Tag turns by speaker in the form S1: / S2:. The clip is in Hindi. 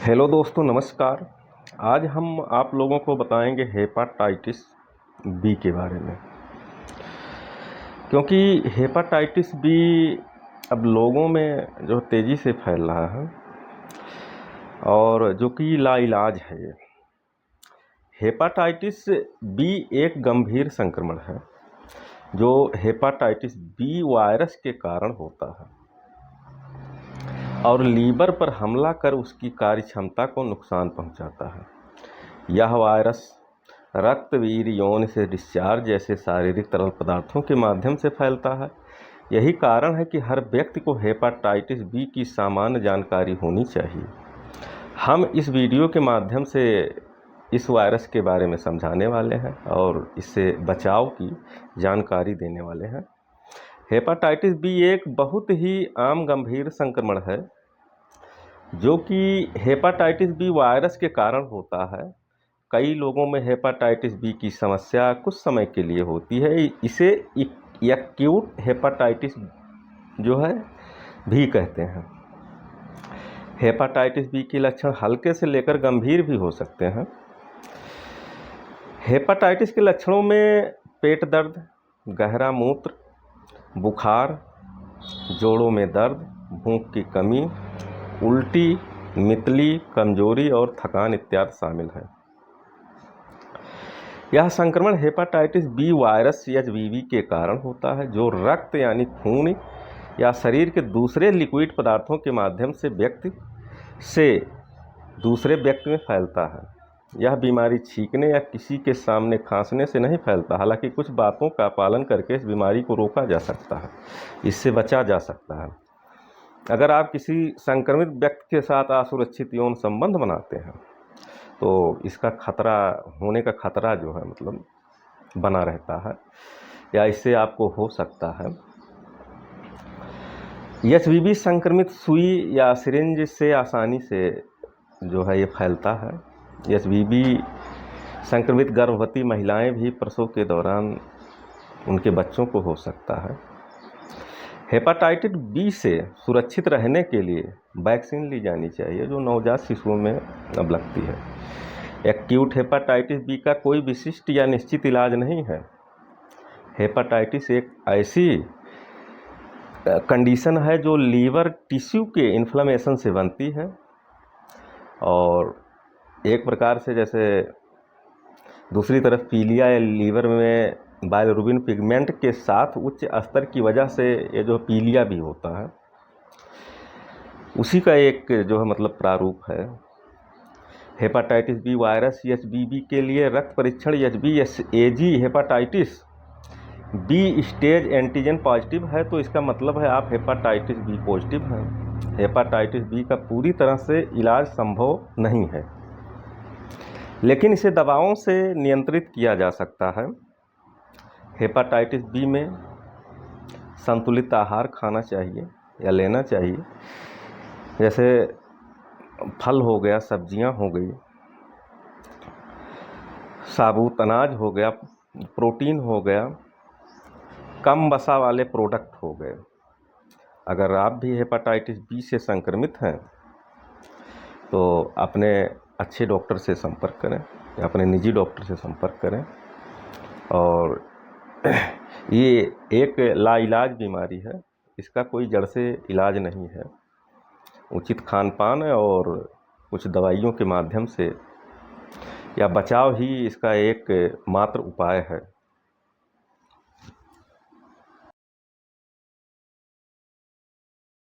S1: हेलो दोस्तों, नमस्कार। आज हम आप लोगों को बताएंगे हेपाटाइटिस बी के बारे में, क्योंकि हेपाटाइटिस बी अब लोगों में जो तेज़ी से फैल रहा है और जो कि लाइलाज है। ये हेपाटाइटिस बी एक गंभीर संक्रमण है जो हेपाटाइटिस बी वायरस के कारण होता है और लीवर पर हमला कर उसकी कार्य क्षमता को नुकसान पहुंचाता है। यह वायरस रक्त, वीर्य, यौन से डिस्चार्ज जैसे शारीरिक तरल पदार्थों के माध्यम से फैलता है। यही कारण है कि हर व्यक्ति को हेपाटाइटिस बी की सामान्य जानकारी होनी चाहिए। हम इस वीडियो के माध्यम से इस वायरस के बारे में समझाने वाले हैं और इससे बचाव की जानकारी देने वाले हैं। हेपाटाइटिस बी एक बहुत ही आम गंभीर संक्रमण है जो कि हेपाटाइटिस बी वायरस के कारण होता है। कई लोगों में हेपाटाइटिस बी की समस्या कुछ समय के लिए होती है। इसे एक्यूट हेपाटाइटिस जो है भी कहते हैं। हेपाटाइटिस बी के लक्षण हल्के से लेकर गंभीर भी हो सकते हैं। हेपाटाइटिस के लक्षणों में पेट दर्द, गहरा मूत्र, बुखार, जोड़ों में दर्द, भूख की कमी, उल्टी, मितली, कमजोरी और थकान इत्यादि शामिल है। यह संक्रमण हेपाटाइटिस बी वायरस एचवीवी के कारण होता है जो रक्त यानी खून या शरीर के दूसरे लिक्विड पदार्थों के माध्यम से व्यक्ति से दूसरे व्यक्ति में फैलता है। यह बीमारी छींकने या किसी के सामने खांसने से नहीं फैलता। हालांकि कुछ बातों का पालन करके इस बीमारी को रोका जा सकता है, इससे बचा जा सकता है। अगर आप किसी संक्रमित व्यक्ति के साथ असुरक्षित यौन संबंध बनाते हैं तो इसका खतरा होने का खतरा जो है मतलब बना रहता है या इससे आपको हो सकता है। एचवीवी संक्रमित सुई या सिरिंज से आसानी से जो है ये फैलता है। एचवीवी संक्रमित गर्भवती महिलाएं भी प्रसव के दौरान उनके बच्चों को हो सकता है। हेपाटाइटिस बी से सुरक्षित रहने के लिए वैक्सीन ली जानी चाहिए जो नवजात शिशुओं में अब लगती है। एक्यूट हेपाटाइटिस बी का कोई विशिष्ट या निश्चित इलाज नहीं है। हेपाटाइटिस एक ऐसी कंडीशन है जो लीवर टिश्यू के इन्फ्लेमेशन से बनती है और एक प्रकार से जैसे दूसरी तरफ पीलिया या लीवर में बाइलिरुबिन पिगमेंट के साथ उच्च स्तर की वजह से ये जो पीलिया भी होता है उसी का एक जो है मतलब प्रारूप है। हेपाटाइटिस बी वायरस एचबीवी के लिए रक्त परीक्षण HBAG hepatitis B stage antigen positive है तो इसका मतलब है आप हेपाटाइटिस बी पॉजिटिव हैं। हेपाटाइटिस बी का पूरी तरह से इलाज संभव नहीं है, लेकिन इसे दवाओं से नियंत्रित किया जा सकता है। हेपाटाइटिस बी में संतुलित आहार खाना चाहिए या लेना चाहिए, जैसे फल हो गया, सब्जियां हो गई, साबुत अनाज हो गया, प्रोटीन हो गया, कम वसा वाले प्रोडक्ट हो गए। अगर आप भी हेपाटाइटिस बी से संक्रमित हैं तो अपने अच्छे डॉक्टर से संपर्क करें या अपने निजी डॉक्टर से संपर्क करें। और ये एक लाइलाज बीमारी है, इसका कोई जड़ से इलाज नहीं है। उचित खान पान और कुछ दवाइयों के माध्यम से या बचाव ही इसका एक मात्र उपाय है।